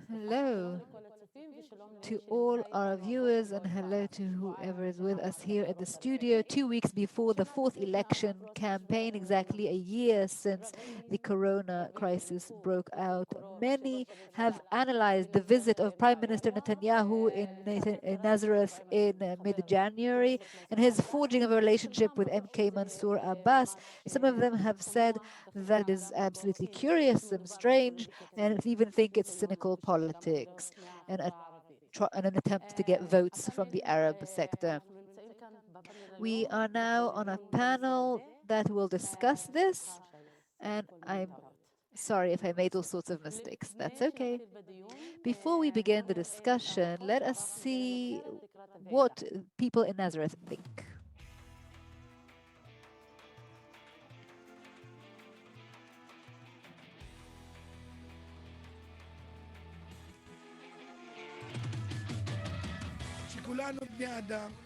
Hello to all our viewers and hello to whoever is with us here at the studio 2 weeks before the fourth election campaign, exactly a year since the corona crisis broke out. Many have analyzed the visit of Prime Minister Netanyahu in Nazareth in mid-January and his forging of a relationship with MK Mansour Abbas. Some of them have said that it is absolutely curious and strange and even think it's cynical politics and an attempt to get votes from the Arab sector. We are now on a panel that will discuss this, and I'm sorry if I made all sorts of mistakes. That's okay. Before we begin the discussion, let us see what people in Nazareth think.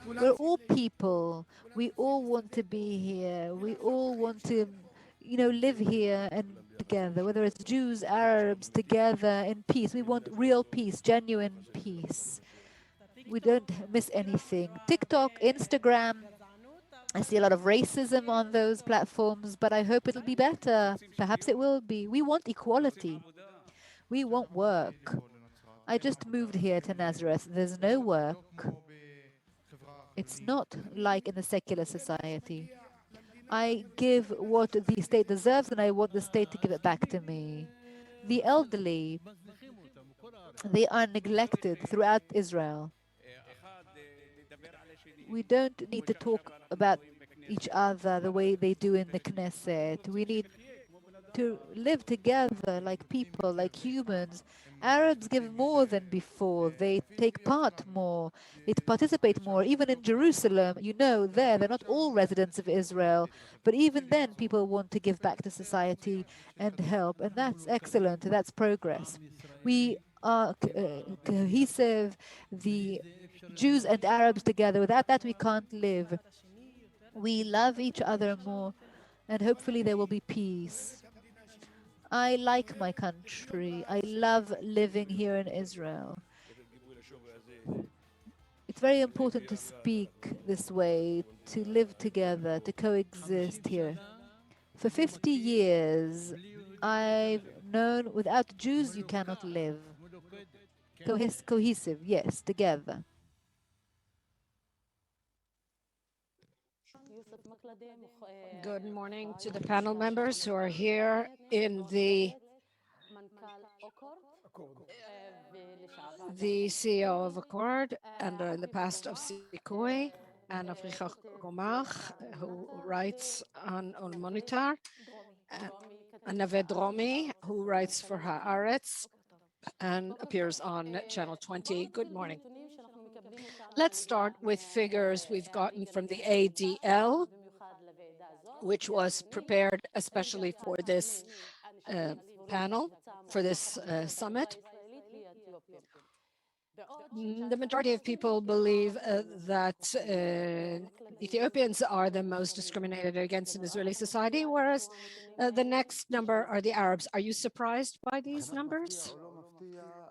We're all people. We all want to be here. We all want to, live here and together, whether it's Jews, Arabs, together in peace. We want real peace, genuine peace. We don't miss anything. TikTok, Instagram, I see a lot of racism on those platforms, but I hope it'll be better. Perhaps it will be. We want equality. We want work. I just moved here to Nazareth. There's no work. It's not like in a secular society. I give what the state deserves and I want the state to give it back to me. The elderly, they are neglected throughout Israel. We don't need to talk about each other the way they do in the Knesset. We need to live together like people, like humans. Arabs give more than before. They take part more. They participate more. Even in Jerusalem, they're not all residents of Israel, but even then people want to give back to society and help, and that's excellent. That's progress. We are cohesive, the Jews and Arabs together. Without that, we can't live. We love each other more, and hopefully there will be peace. I like my country. I love living here in Israel. It's very important to speak this way, to live together, to coexist here. For 50 years, I've known without Jews you cannot live. Cohesive, yes, together. Good morning to the panel members who are here in the CEO of aChord and in the past of Cynical and of Moch, who writes on Monitor, and Naveh Dromi, who writes for Haaretz and appears on Channel 20. Good morning. Let's start with figures we've gotten from the ADL, which was prepared especially for this panel, for this summit. The majority of people believe that Ethiopians are the most discriminated against in Israeli society, whereas the next number are the Arabs. Are you surprised by these numbers?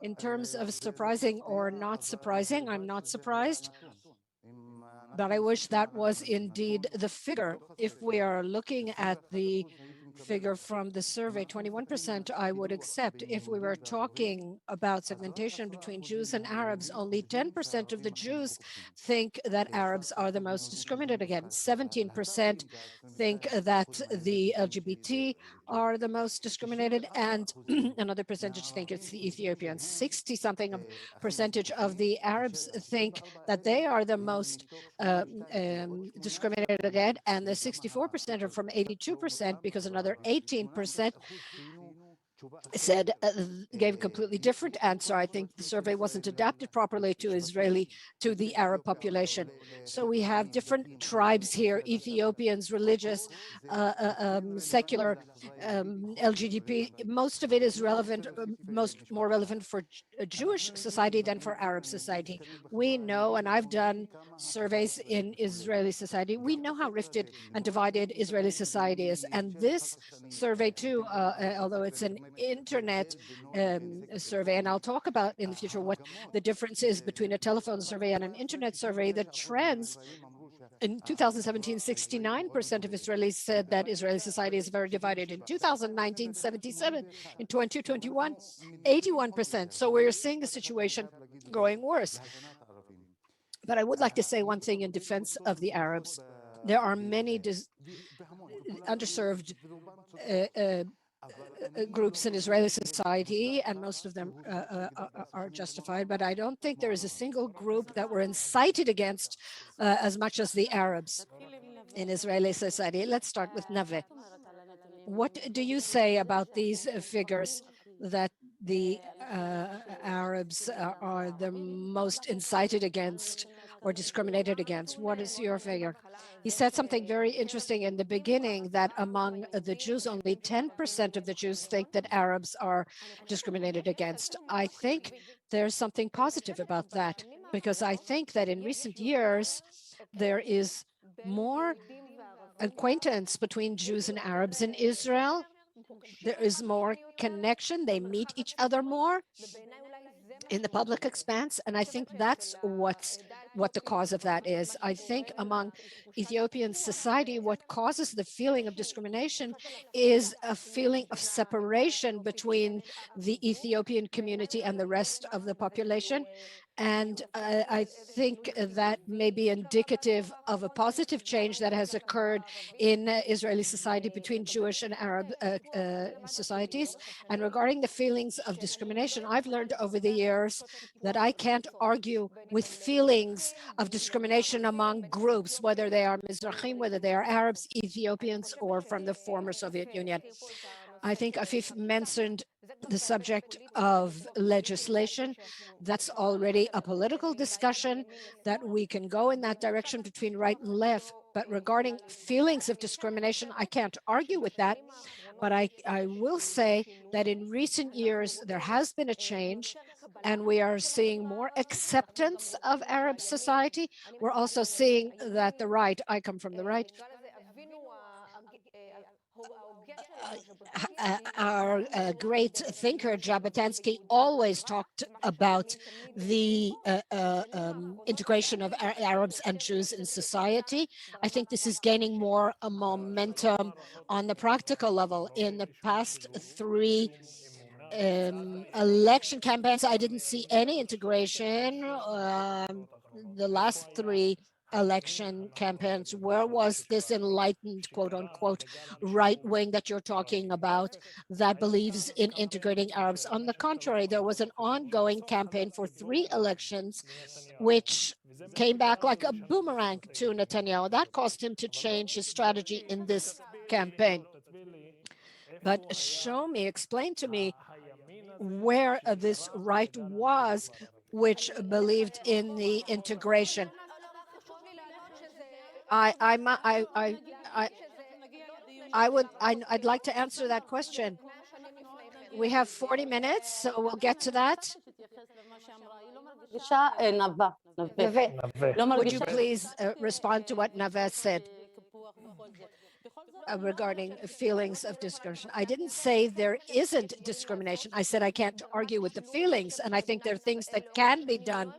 In terms of surprising or not surprising, I'm not surprised, but I wish that was indeed the figure. If we are looking at the figure from the survey, 21% I would accept. If we were talking about segmentation between Jews and Arabs, only 10% of the Jews think that Arabs are the most discriminated against. 17% think that the LGBT are the most discriminated, and another percentage think it's the Ethiopians. 60-something percentage of the Arabs think that they are the most discriminated against, and the 64% are from 82%, because another 18% said gave a completely different answer. I think the survey wasn't adapted properly to the Arab population. So we have different tribes here: Ethiopians, religious, secular, LGBT. Most of it is relevant, more relevant for Jewish society than for Arab society. We know, and I've done surveys in Israeli society, we know how rifted and divided Israeli society is. And this survey too, although it's an internet survey, and I'll talk about in the future what the difference is between a telephone survey and an internet survey, the trends in 2017, 69% of Israelis said that Israeli society is very divided. In 2019, 77. In 2021, 81%. So we're seeing the situation growing worse. But I would like to say one thing in defense of the Arabs. There are many underserved groups in Israeli society, and most of them are justified, but I don't think there is a single group that were incited against as much as the Arabs in Israeli society. Let's start with Naveh. What do you say about these figures that the Arabs are the most incited against or discriminated against? What is your figure? He said something very interesting in the beginning, that among the Jews, only 10% of the Jews think that Arabs are discriminated against. I think there's something positive about that, because I think that in recent years, there is more acquaintance between Jews and Arabs in Israel. There is more connection. They meet each other more in the public expanse. And I think that's what the cause of that is. I think among Ethiopian society, what causes the feeling of discrimination is a feeling of separation between the Ethiopian community and the rest of the population. And I think that may be indicative of a positive change that has occurred in Israeli society between Jewish and Arab societies. And regarding the feelings of discrimination, I've learned over the years that I can't argue with feelings of discrimination among groups, whether they are Mizrahim, whether they are Arabs, Ethiopians, or from the former Soviet Union. I think Afif mentioned the subject of legislation. That's already a political discussion that we can go in that direction between right and left. But regarding feelings of discrimination, I can't argue with that. But I will say that in recent years, there has been a change, and we are seeing more acceptance of Arab society. We're also seeing that the right, I come from the right, our great thinker Jabotinsky always talked about the integration of Arabs and Jews in society. I think this is gaining more momentum on the practical level. In the past three election campaigns, I didn't see any integration. The last three election campaigns, where was this enlightened, quote unquote, right wing that you're talking about that believes in integrating Arabs? On the contrary, there was an ongoing campaign for three elections, which came back like a boomerang to Netanyahu. That caused him to change his strategy in this campaign. But show me, explain to me where this right was, which believed in the integration. I'd like to answer that question. We have 40 minutes, so we'll get to that. Would you please respond to what Naveh said regarding feelings of discrimination? I didn't say there isn't discrimination. I said I can't argue with the feelings, and I think there are things that can be done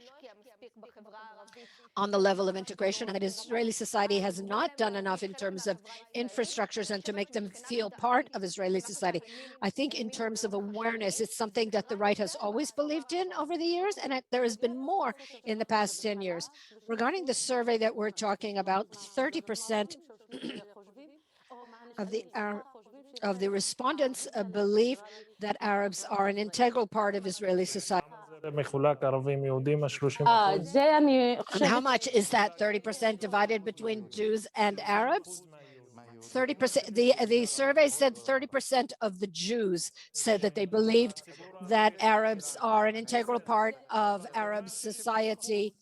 on the level of integration, and that Israeli society has not done enough in terms of infrastructures and to make them feel part of Israeli society. I think in terms of awareness, it's something that the right has always believed in over the years, and there has been more in the past 10 years. Regarding the survey that we're talking about, 30% of the respondents believe that Arabs are an integral part of Israeli society. And how much is that 30% divided between Jews and Arabs? 30%. The survey said 30% of the Jews said that they believed that Arabs are an integral part of Arab society,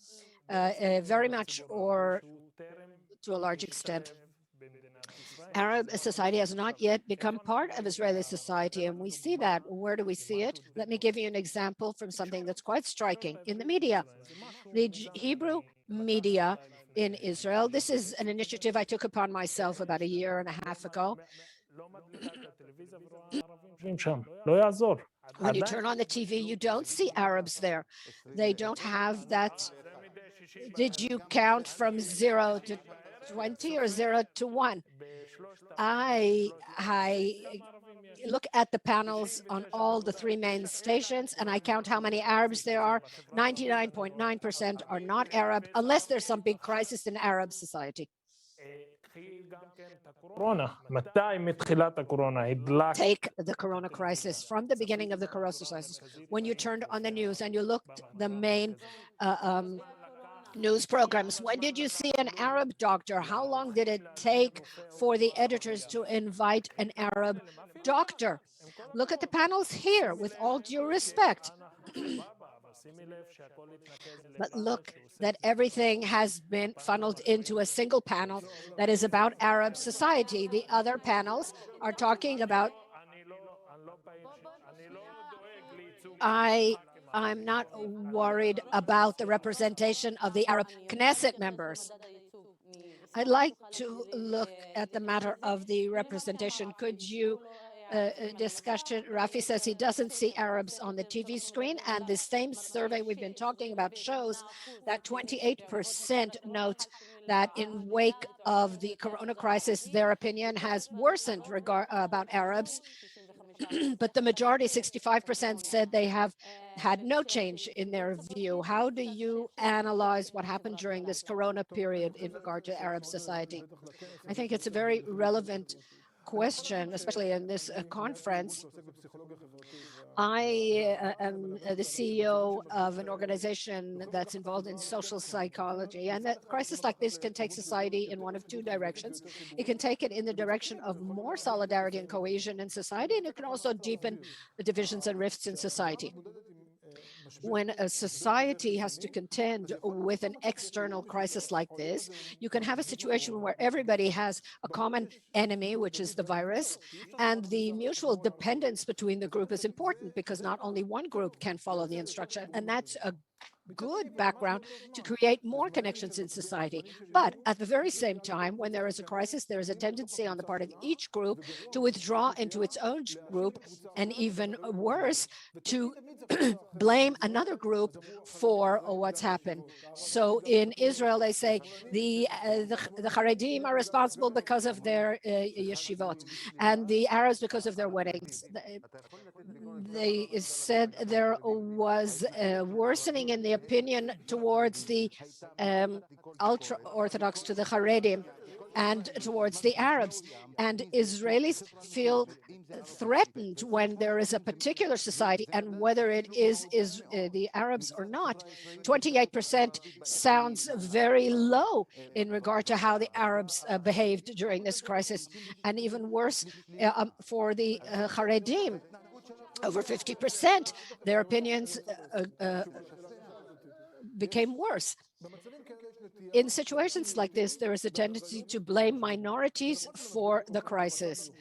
very much or to a large extent. Arab society has not yet become part of Israeli society, and we see that. Where do we see it? Let me give you an example from something that's quite striking. In the media, the Hebrew media in Israel, this is an initiative I took upon myself about a year and a half ago. When you turn on the TV, you don't see Arabs there. They don't have that. Did you count from 0 to 20 or 0 to 1? I look at the panels on all the three main stations and I count how many Arabs there are. 99.9% are not Arab, unless there's some big crisis in Arab society. Take the corona crisis. From the beginning of the corona crisis, when you turned on the news and you looked the main news programs, when did you see an Arab doctor? How long did it take for the editors to invite an Arab doctor? Look at the panels here, with all due respect. But look that everything has been funneled into a single panel that is about Arab society. The other panels are talking about I'm not worried about the representation of the Arab Knesset members. I'd like to look at the matter of the representation. Could you discussion? Rafi says he doesn't see Arabs on the TV screen, and the same survey we've been talking about shows that 28% note that in wake of the corona crisis, their opinion has worsened about Arabs. But the majority, 65%, said they have had no change in their view. How do you analyze what happened during this corona period in regard to Arab society? I think it's a very relevant question, especially in this conference. I am the CEO of an organization that's involved in social psychology, and a crisis like this can take society in one of two directions. It can take it in the direction of more solidarity and cohesion in society, and it can also deepen the divisions and rifts in society. When a society has to contend with an external crisis like this, you can have a situation where everybody has a common enemy, which is the virus, and the mutual dependence between the group is important because not only one group can follow the instruction, and that's a good background to create more connections in society. But at the very same time, when there is a crisis, there is a tendency on the part of each group to withdraw into its own group, and even worse, to blame another group for what's happened. So in Israel, they say the Haredim are responsible because of their yeshivot, and the Arabs because of their weddings. They said there was a worsening in the opinion towards the ultra-Orthodox, to the Haredim, and towards the Arabs. And Israelis feel threatened when there is a particular society, and whether it is the Arabs or not. 28% sounds very low in regard to how the Arabs behaved during this crisis, and even worse for the Haredim. Over 50%, their opinions became worse. In situations like this, there is a tendency to blame minorities for the crisis.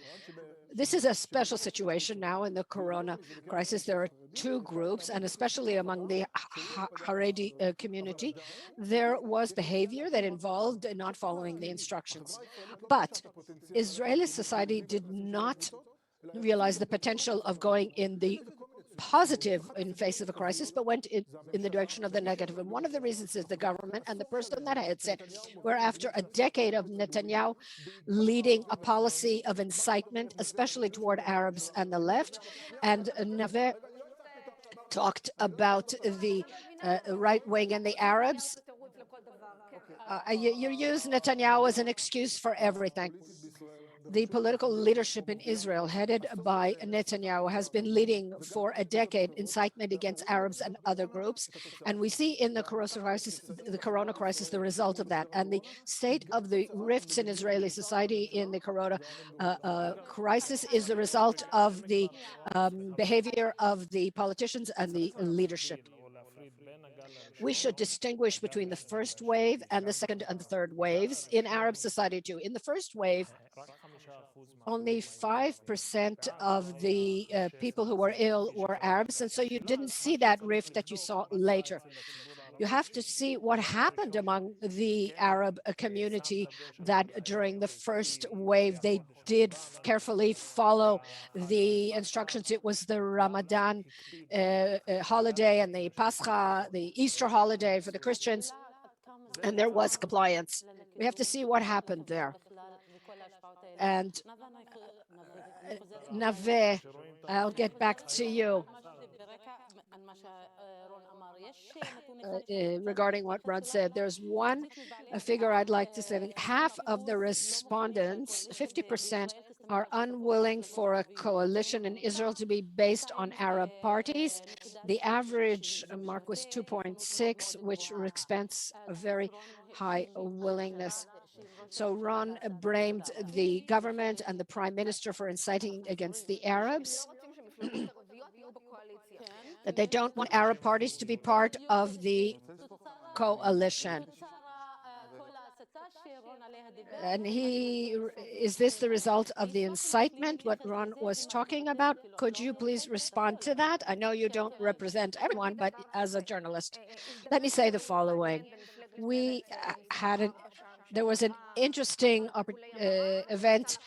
This is a special situation now in the corona crisis. There are two groups, and especially among the Haredi community, there was behavior that involved not following the instructions. But Israeli society did not realize the potential of going in the positive in face of a crisis, but went in the direction of the negative. And one of the reasons is the government and the person that heads it, where after a decade of Netanyahu leading a policy of incitement, especially toward Arabs and the left, and Naveh talked about the right wing and the Arabs. You use Netanyahu as an excuse for everything. The political leadership in Israel, headed by Netanyahu, has been leading for a decade incitement against Arabs and other groups. And we see in the corona crisis, the result of that. And the state of the rifts in Israeli society in the corona crisis is the result of the behavior of the politicians and the leadership. We should distinguish between the first wave and the second and third waves in Arab society too. In the first wave, only 5% of the people who were ill were Arabs, and so you didn't see that rift that you saw later. You have to see what happened among the Arab community, that during the first wave, they did carefully follow the instructions. It was the Ramadan holiday and the Pascha, the Easter holiday for the Christians, and there was compliance. We have to see what happened there. And Naveh, I'll get back to you regarding what Rod said. There's one figure I'd like to say. That half of the respondents, 50%, are unwilling for a coalition in Israel to be based on Arab parties. The average mark was 2.6, which represents a very high willingness. So Ron blamed the government and the prime minister for inciting against the Arabs, that they don't want Arab parties to be part of the coalition. And is this the result of the incitement, what Ron was talking about? Could you please respond to that? I know you don't represent everyone, but as a journalist, let me say the following. There was an interesting event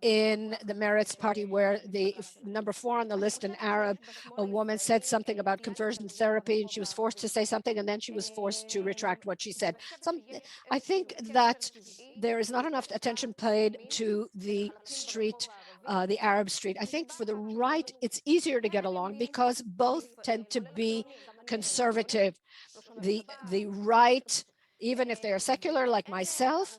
in the Meretz party where the number 4 on the list, an Arab, a woman said something about conversion therapy, and she was forced to say something, and then she was forced to retract what she said. I think that there is not enough attention paid to the street, the Arab street. I think for the right, it's easier to get along because both tend to be conservative. The right, even if they are secular like myself,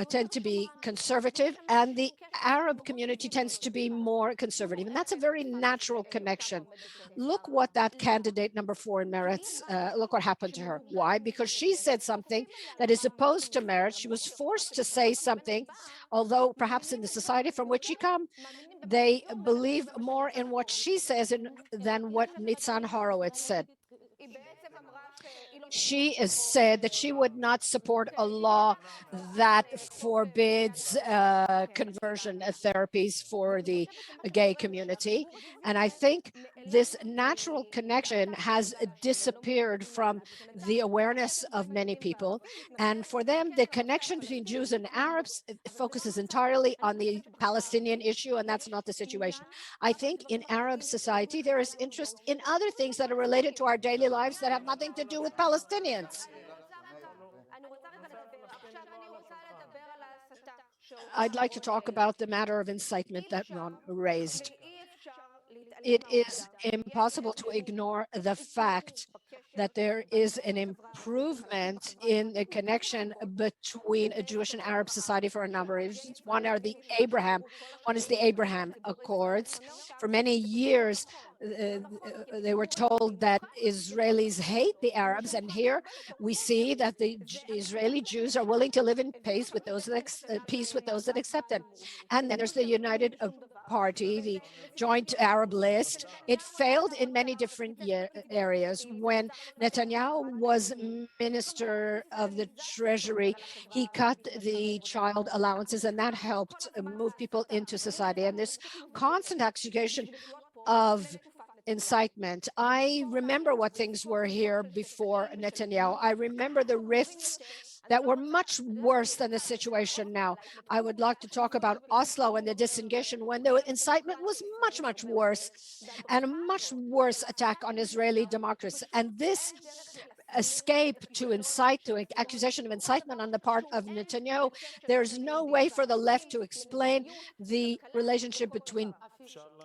tend to be conservative, and the Arab community tends to be more conservative. And that's a very natural connection. Look what that candidate number 4 in Meretz, look what happened to her. Why? Because she said something that is opposed to Meretz. She was forced to say something, although perhaps in the society from which she comes, they believe more in what she says than what Nitzan Horowitz said. She has said that she would not support a law that forbids conversion therapies for the gay community. And I think this natural connection has disappeared from the awareness of many people. And for them, the connection between Jews and Arabs focuses entirely on the Palestinian issue, and that's not the situation. I think in Arab society, there is interest in other things that are related to our daily lives that have nothing to do with Palestinians. I'd like to talk about the matter of incitement that Ron raised. It is impossible to ignore the fact that there is an improvement in the connection between a Jewish and Arab society for a number of reasons. One is the Abraham Accords. For many years, they were told that Israelis hate the Arabs, and here we see that the Israeli Jews are willing to live in peace with those that accept them. And then there's the United Party, the Joint Arab List. It failed in many different areas. When Netanyahu was Minister of the Treasury, he cut the child allowances, and that helped move people into society. And this constant accusation of incitement. I remember what things were here before Netanyahu. I remember the rifts that were much worse than the situation now. I would like to talk about Oslo and the disengagement when the incitement was much, much worse, and a much worse attack on Israeli democracy. And this escape to accusation of incitement on the part of Netanyahu, there's no way for the left to explain the relationship between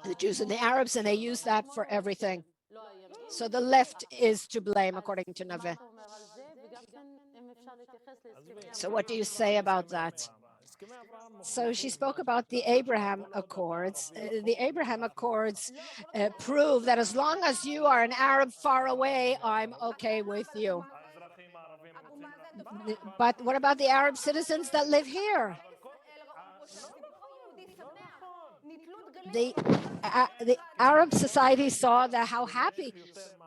the Jews and the Arabs, and they use that for everything. So the left is to blame, according to Naveh. So what do you say about that? So she spoke about the Abraham Accords. The Abraham Accords prove that as long as you are an Arab far away, I'm okay with you. But what about the Arab citizens that live here? The Arab society saw how happy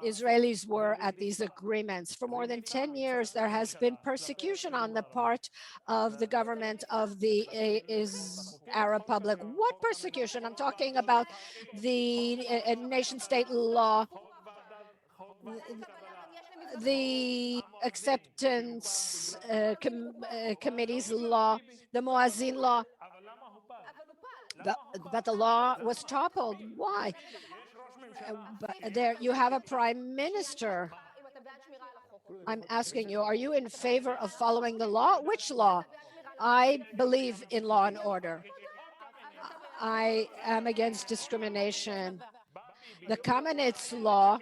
Israelis were at these agreements. For more than 10 years, there has been persecution on the part of the government of the Arab public. What persecution? I'm talking about the nation-state law. the acceptance committee's law, the Moazin law, but the law was toppled. Why? But there you have a prime minister. I'm asking you, are you in favor of following the law? Which law? I believe in law and order. I am against discrimination. The Kamenetz law,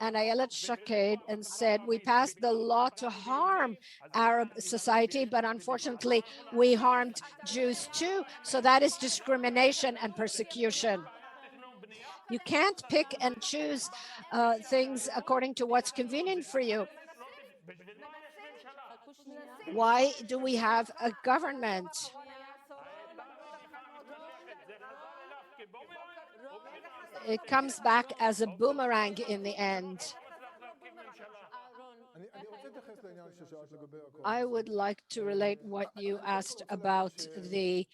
and Ayelet Shaked and said, we passed the law to harm Arab society, but unfortunately we harmed Jews too. So that is discrimination and persecution. You can't pick and choose things according to what's convenient for you. Why do we have a government? It comes back as a boomerang in the end. I would like to relate what you asked about the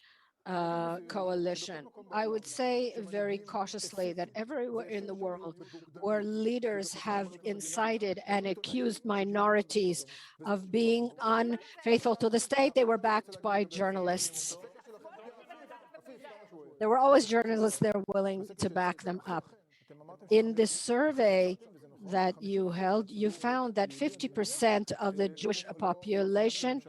coalition. I would say very cautiously that everywhere in the world where leaders have incited and accused minorities of being unfaithful to the state, they were backed by journalists. There were always journalists there willing to back them up. In this survey that you held, you found that 50% of the Jewish population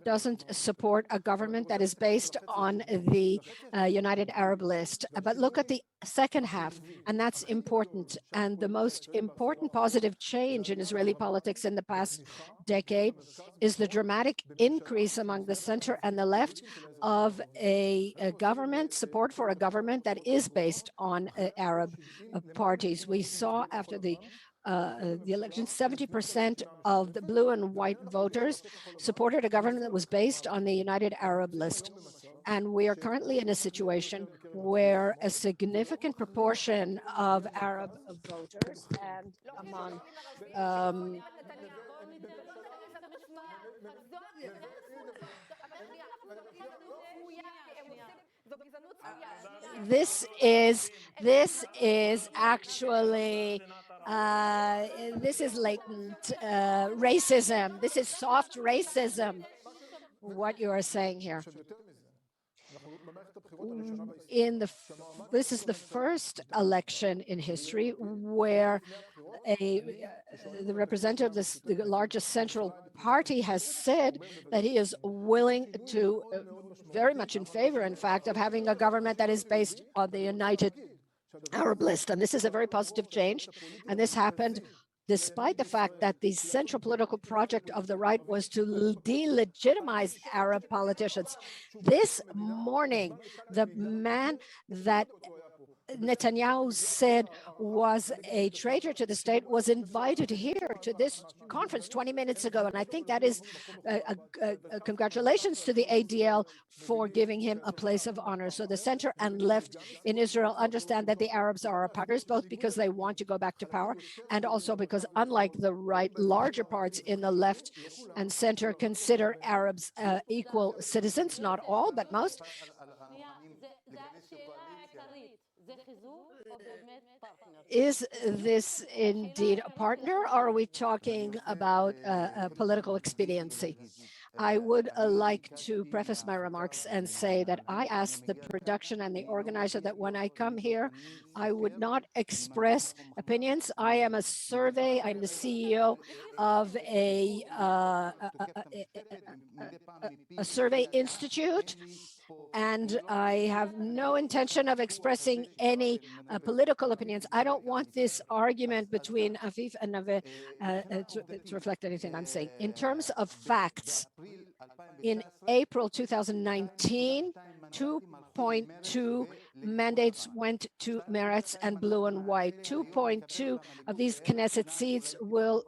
doesn't support a government that is based on the United Arab List. But look at the second half, and that's important. And the most important positive change in Israeli politics in the past decade is the dramatic increase among the center and the left of a government, support for a government that is based on Arab parties. We saw after the election, 70% of the blue and white voters supported a government that was based on the United Arab List. And we are currently in a situation where a significant proportion of Arab voters and among this is actually this is latent racism. This is soft racism, what you are saying here. This is the first election in history where the representative of the largest central party has said that he is willing to, very much in favor, in fact, of having a government that is based on the United Arab List. And this is a very positive change. And this happened despite the fact that the central political project of the right was to delegitimize Arab politicians. This morning, the man that Netanyahu said was a traitor to the state was invited here to this conference 20 minutes ago. And I think that is congratulations to the ADL for giving him a place of honor. So the center and left in Israel understand that the Arabs are our partners, both because they want to go back to power and also because, unlike the right, larger parts in the left and center consider Arabs equal citizens, not all, but most. Is this indeed a partner, or are we talking about political expediency? I would like to preface my remarks and say that I asked the production and the organizer that when I come here, I would not express opinions. I am a survey, I'm the CEO of a survey institute, and I have no intention of expressing any political opinions. I don't want this argument between Afif and Naveh to reflect anything I'm saying. In terms of facts, in April 2019, 2.2 mandates went to Meretz and Blue and White. 2.2 of these Knesset seats will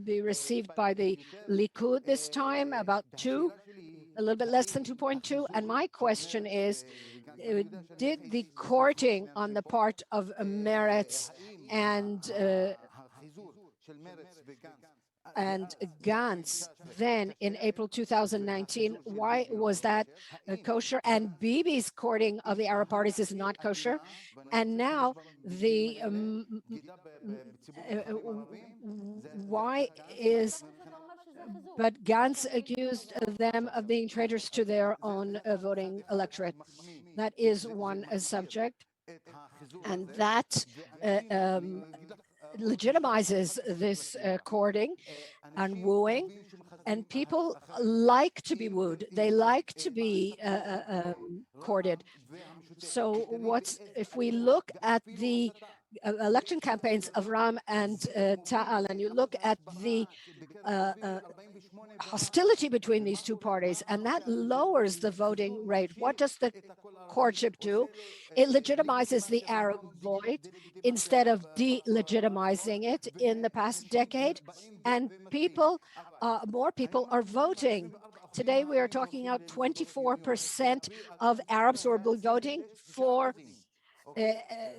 be received by the Likud this time, about 2, a little bit less than 2.2. And my question is, did the courting on the part of Meretz and and Gantz then in April 2019. Why was that kosher? And Bibi's courting of the Arab parties is not kosher. And now the why is but Gantz accused them of being traitors to their own voting electorate. That is one subject, and that legitimizes this courting and wooing. And people like to be wooed. They like to be courted. So if we look at the election campaigns of Ram and Ta'al, and you look at the hostility between these two parties, and that lowers the voting rate. What does the courtship do? It legitimizes the Arab vote instead of delegitimizing it in the past decade, and more people are voting. Today, we are talking about 24% of Arabs who are voting for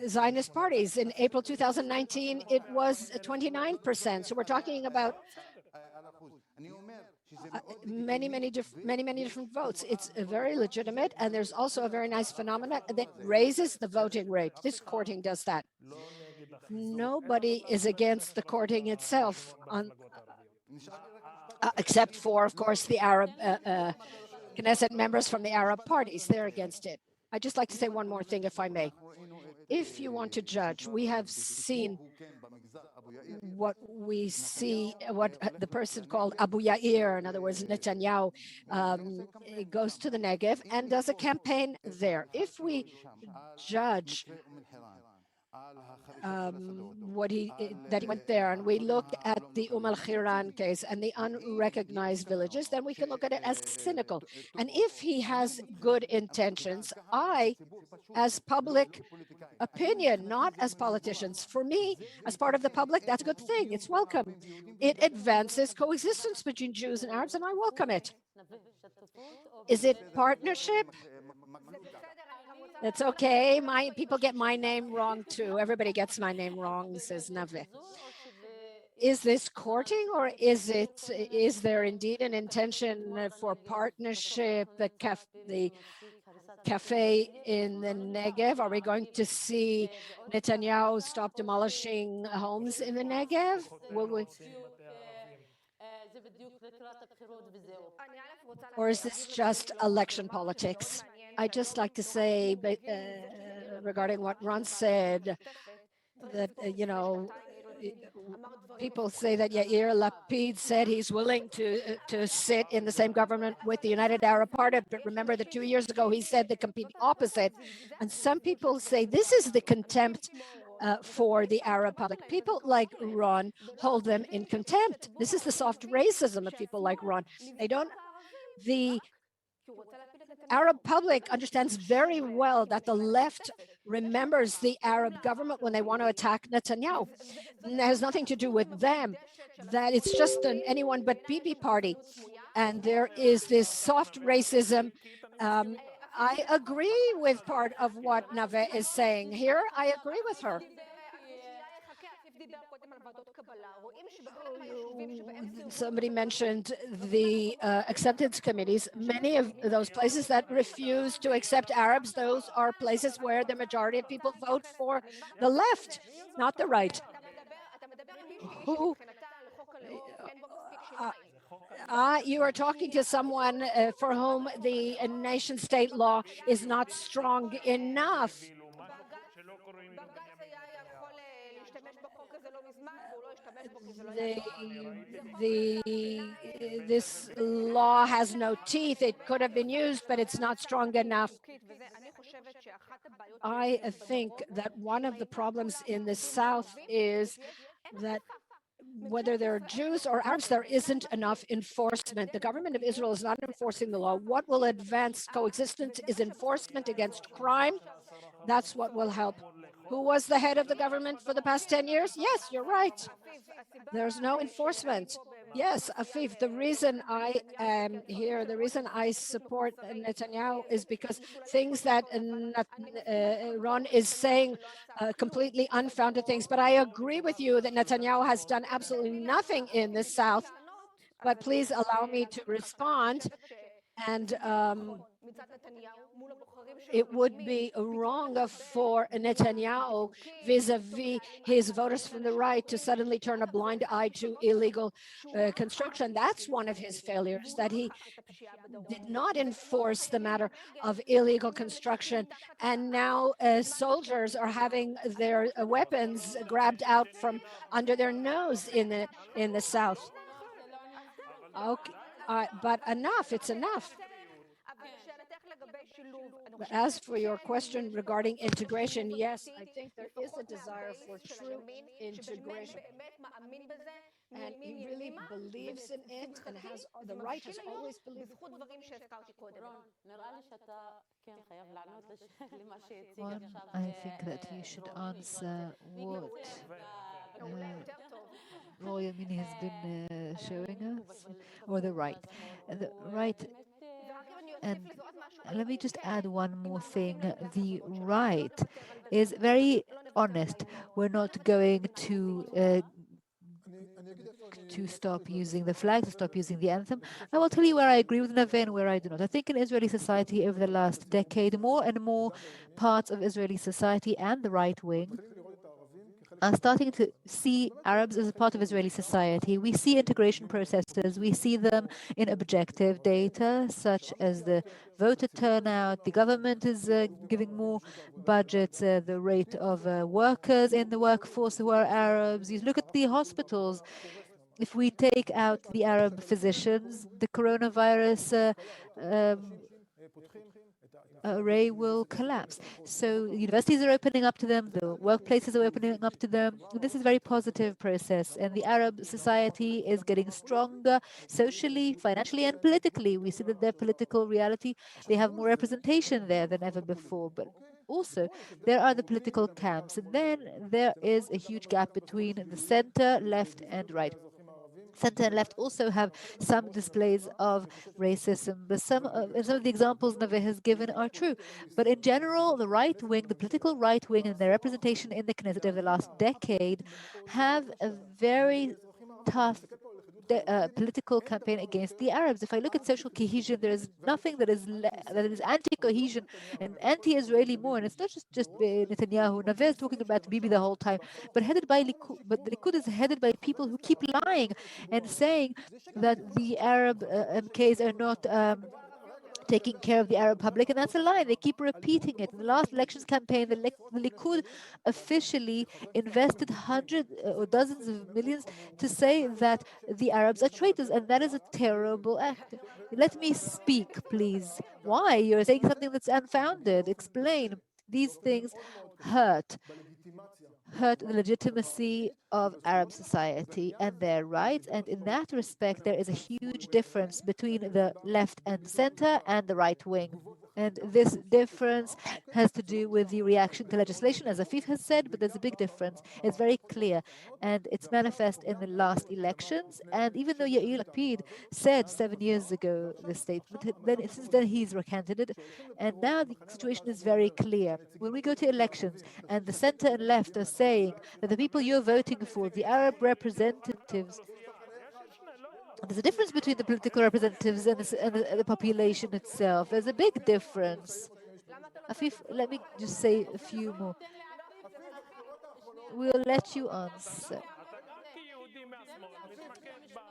Zionist parties. In April 2019, it was 29%. So we're talking about many different votes. It's very legitimate, and there's also a very nice phenomenon that raises the voting rate. This courting does that. Nobody is against the courting itself, except for, of course, the Arab Knesset members from the Arab parties. They're against it. I'd just like to say one more thing, if I may. If you want to judge, we have seen what the person called Abu Yair, in other words, Netanyahu, goes to the Negev and does a campaign there. If we judge that he went there, and we look at the al-Khiran case and the unrecognized villages, then we can look at it as cynical. And if he has good intentions, as public opinion, not as politicians, for me, as part of the public, that's a good thing. It's welcome. It advances coexistence between Jews and Arabs, and I welcome it. Is it partnership? That's okay. People get my name wrong too. Everybody gets my name wrong, says Naveh. Is this courting, or is there indeed an intention for partnership? The cafe in the Negev. Are we going to see Netanyahu stop demolishing homes in the Negev? Will we? Or is this just election politics? I'd just like to say, regarding what Ron said, that, people say that Yair Lapid said he's willing to sit in the same government with the United Arab Party, but remember that 2 years ago he said the complete opposite. And some people say this is the contempt for the Arab public. People like Ron hold them in contempt. This is the soft racism of people like Ron. The Arab public understands very well that the left remembers the Arab government when they want to attack Netanyahu. And that has nothing to do with them, that it's just an anyone but Bibi party. And there is this soft racism. I agree with part of what Naveh is saying here. I agree with her. Somebody mentioned the acceptance committees. Many of those places that refuse to accept Arabs, those are places where the majority of people vote for the left, not the right. You are talking to someone for whom the nation state law is not strong enough. This law has no teeth. It could have been used, but it's not strong enough. I think that one of the problems in the South is that whether they're Jews or Arabs, there isn't enough enforcement. The government of Israel is not enforcing the law. What will advance coexistence is enforcement against crime. That's what will help. Who was the head of the government for the past 10 years? Yes, you're right. There's no enforcement. Yes, Afif, the reason I am here, the reason I support Netanyahu is because things that Ron is saying, completely unfounded things. But I agree with you that Netanyahu has done absolutely nothing in the South. But please allow me to respond. And it would be wrong for Netanyahu vis-a-vis his voters from the right to suddenly turn a blind eye to illegal construction. That's one of his failures, that he did not enforce the matter of illegal construction. And now soldiers are having their weapons grabbed out from under their nose in the South. Okay, but enough, it's enough. But as for your question regarding integration, yes, I think there is a desire for true integration. And he really believes in it and has the right has always believed. One, I think that you should answer what Royal Mini has been showing us, or the right. The right, and let me just add one more thing. The right is very honest. We're not going to stop using the flag, to stop using the anthem. I will tell you where I agree with Naveh and where I do not. I think in Israeli society over the last decade, more and more parts of Israeli society and the right wing are starting to see Arabs as a part of Israeli society. We see integration processes, we see them in objective data, such as the voter turnout. The government is giving more budgets, the rate of workers in the workforce who are Arabs. You look at the hospitals. If we take out the Arab physicians, the coronavirus array will collapse. So universities are opening up to them, the workplaces are opening up to them. This is a very positive process, and the Arab society is getting stronger socially, financially, and politically. We see that their political reality, they have more representation there than ever before. But also, there are the political camps, and then there is a huge gap between the center, left, and right. Center and left also have some displays of racism, but some of the examples Naveh has given are true. But in general, the right wing, the political right wing, and their representation in the Knesset over the last decade have a very tough political campaign against the Arabs. If I look at social cohesion, there is nothing that is anti-cohesion and anti-Israeli more. And it's not just Netanyahu. Naveh is talking about Bibi the whole time, but headed by Likud. But the Likud is headed by people who keep lying and saying that the Arab MKs are not taking care of the Arab public, and that's a lie. They keep repeating it. In the last elections campaign, the Likud officially invested hundreds or dozens of millions to say that the Arabs are traitors, and that is a terrible act. Let me speak, please. Why? You're saying something that's unfounded. Explain. These things hurt the legitimacy of Arab society and their rights. And in that respect, there is a huge difference between the left and center and the right wing. And this difference has to do with the reaction to legislation, as Afif has said, but there's a big difference. It's very clear, and it's manifest in the last elections. And even though Yair Lapid said 7 years ago this statement, then since then he's recanted it, and now the situation is very clear. When we go to elections, and the center and left are saying that the people you're voting for, the Arab representatives, there's a difference between the political representatives and the population itself. There's a big difference. Afif, let me just say a few more. We'll let you answer.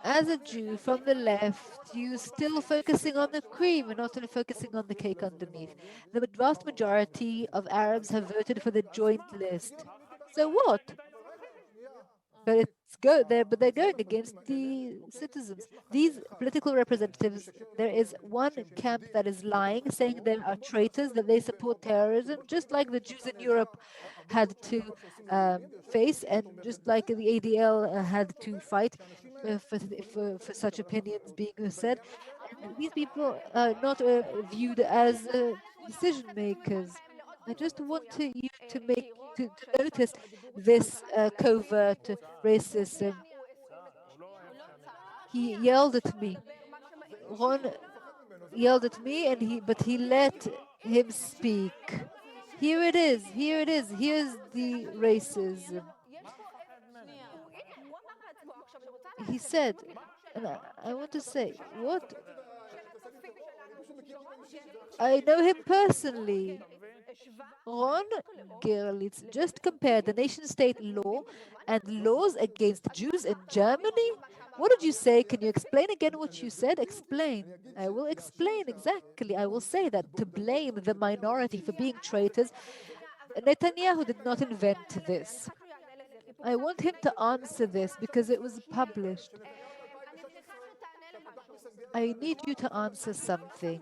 As a Jew from the left, you still focusing on the cream and not only focusing on the cake underneath. The vast majority of Arabs have voted for the joint list. So what? But it's go there, but they're going against the citizens. These political representatives, there is one camp that is lying, saying they are traitors, that they support terrorism, just like the Jews in Europe had to face, and just like the ADL had to fight for such opinions being said. And these people are not viewed as decision makers. I just want you to notice this covert racism. He yelled at me. Ron yelled at me, but he let him speak. Here it is. Here it is. Here's the racism. He said, and I want to say, what? I know him personally. Ron Gerlitz just compared the nation state law and laws against Jews in Germany. What did you say? Can you explain again what you said? Explain. I will explain exactly. I will say that to blame the minority for being traitors, Netanyahu did not invent this. I want him to answer this because it was published. I need you to answer something.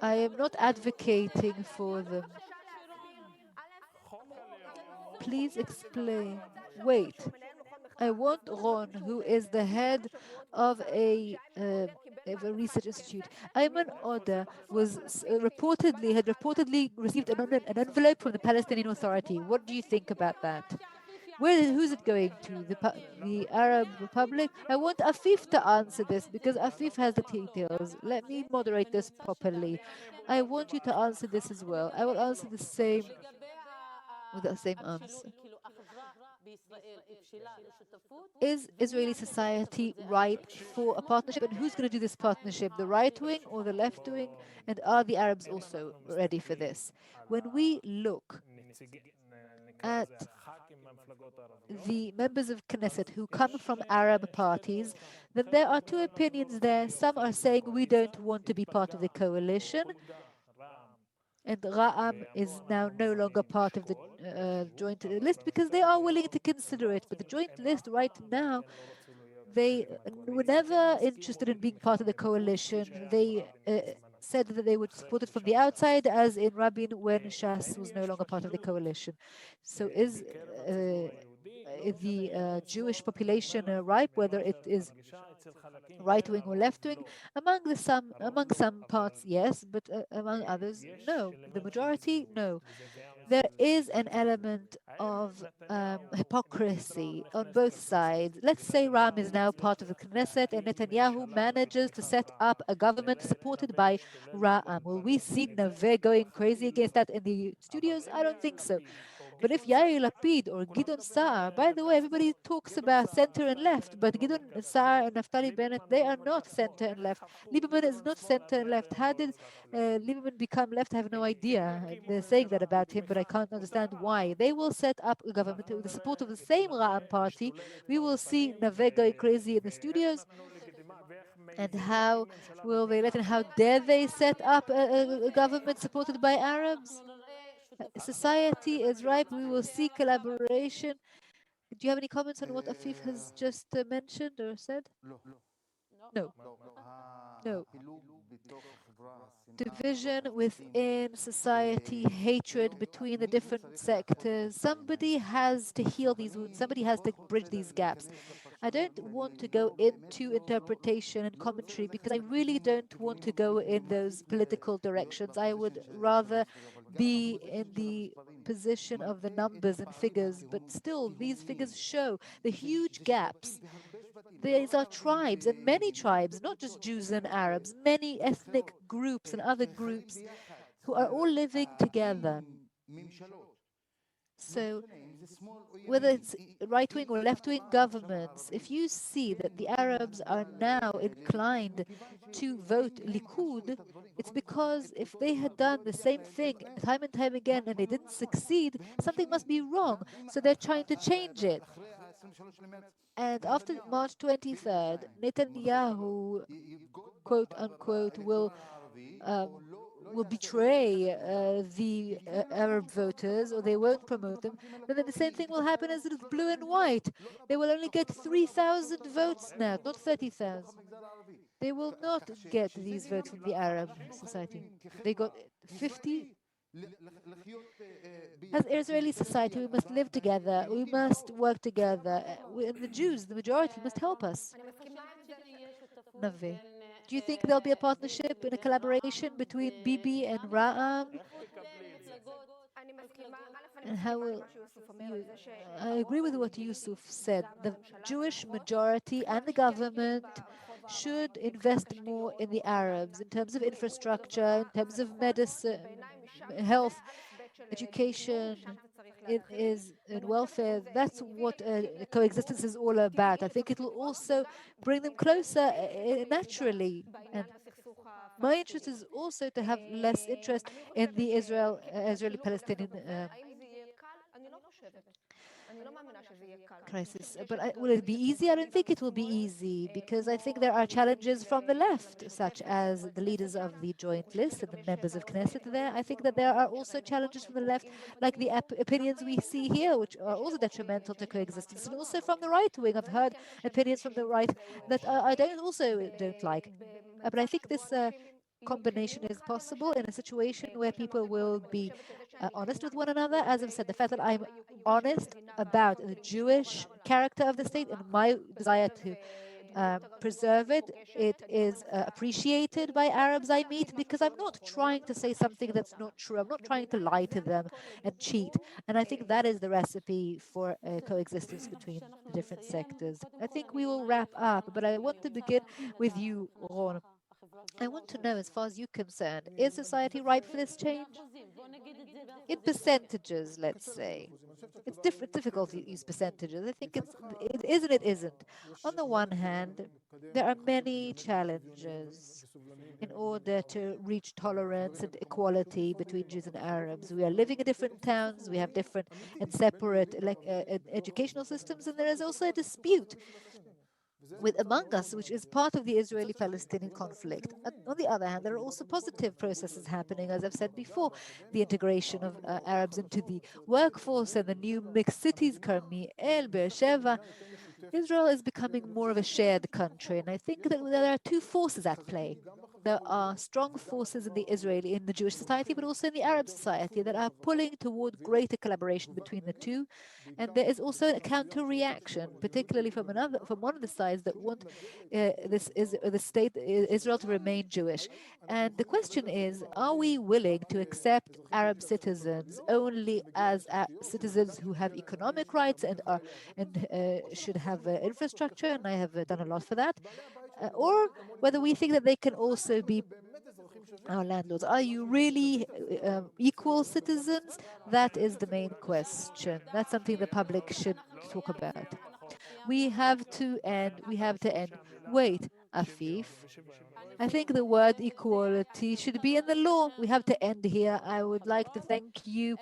I am not advocating for them. Please explain. Wait. I want Ron, who is the head of a research institute. Ayman Oda had reportedly received an envelope from the Palestinian Authority. What do you think about that? Who's it going to? The Arab Republic? I want Afif to answer this because Afif has the details. Let me moderate this properly. I want you to answer this as well. I will answer the same with the same answer. Is Israeli society ripe for a partnership? And who's going to do this partnership, the right wing or the left wing? And are the Arabs also ready for this? When we look at the members of Knesset who come from Arab parties, then there are two opinions there. Some are saying we don't want to be part of the coalition, and Ra'am is now no longer part of the joint list because they are willing to consider it. But the joint list right now, they were never interested in being part of the coalition. They said that they would support it from the outside, as in Rabin when Shas was no longer part of the coalition. So is the Jewish population ripe, whether it is right wing or left wing? Among some parts, yes, but among others, no. The majority, no. There is an element of hypocrisy on both sides. Let's say Ram is now part of the Knesset and Netanyahu manages to set up a government supported by Ra'am. Will we see Naveh going crazy against that in the studios? I don't think so. But if Yair Lapid or Gideon Saar, by the way, everybody talks about center and left, but Gideon Saar and Naftali Bennett, they are not center and left. Lieberman is not center and left. How did Lieberman become left? I have no idea. They're saying that about him, but I can't understand why. They will set up a government with the support of the same Ra'am party. We will see Naveh going crazy in the studios. And how will they let in? How dare they set up a government supported by Arabs? Society is ripe. We will see collaboration. Do you have any comments on what Afif has just mentioned or said? No. No. Division within society, hatred between the different sectors. Somebody has to heal these wounds. Somebody has to bridge these gaps. I don't want to go into interpretation and commentary because I really don't want to go in those political directions. I would rather be in the position of the numbers and figures, but still, these figures show the huge gaps. These are tribes, and many tribes, not just Jews and Arabs, many ethnic groups and other groups who are all living together. So whether it's right wing or left wing governments, if you see that the Arabs are now inclined to vote Likud, it's because if they had done the same thing time and time again and they didn't succeed, something must be wrong. So they're trying to change it. And after March 23rd, Netanyahu, quote unquote, um, will betray the Arab voters or they won't promote them, then the same thing will happen as with blue and white. They will only get 3,000 votes now, not 30,000. They will not get these votes from the Arab society. They got 50. As Israeli society, we must live together. We must work together. And the Jews, the majority, must help us. Naveh. Do you think there'll be a partnership and a collaboration between Bibi and Ra'am? And how will you? I agree with what Yousef said. The Jewish majority and the government should invest more in the Arabs in terms of infrastructure, in terms of medicine, health, education. It is in welfare. That's what coexistence is all about. I think it will also bring them closer naturally. And my interest is also to have less interest in the Israeli-Palestinian crisis. But will it be easy? I don't think it will be easy because I think there are challenges from the left, such as the leaders of the joint list and the members of Knesset there. I think that there are also challenges from the left, like the opinions we see here, which are also detrimental to coexistence, and also from the right wing. I've heard opinions from the right that I don't like. But I think this combination is possible in a situation where people will be honest with one another. As I've said, the fact that I'm honest about the Jewish character of the state and my desire to preserve it, it is appreciated by Arabs I meet because I'm not trying to say something that's not true. I'm not trying to lie to them and cheat. And I think that is the recipe for coexistence between the different sectors. I think we will wrap up, but I want to begin with you, Ron. I want to know, as far as you're concerned, is society ripe for this change? In percentages, let's say. It's difficult to use percentages. I think it is and it isn't. On the one hand, there are many challenges in order to reach tolerance and equality between Jews and Arabs. We are living in different towns, we have different and separate educational systems, and there is also a dispute with among us, which is part of the Israeli-Palestinian conflict. On the other hand, there are also positive processes happening, as I've said before, the integration of Arabs into the workforce and the new mixed cities, Karmiel, Beersheba. Israel is becoming more of a shared country, and I think that there are two forces at play. There are strong forces in the Jewish society, but also in the Arab society that are pulling toward greater collaboration between the two. And there is also a counter reaction, particularly from one of the sides that want the state Israel to remain Jewish. And the question is, are we willing to accept Arab citizens only as citizens who have economic rights and should have infrastructure? And I have done a lot for that. Or whether we think that they can also be our landlords. Are you really equal citizens? That is the main question. That's something the public should talk about. We have to end. We have to end. Wait, Afif. I think the word equality should be in the law. We have to end here. I would like to thank you,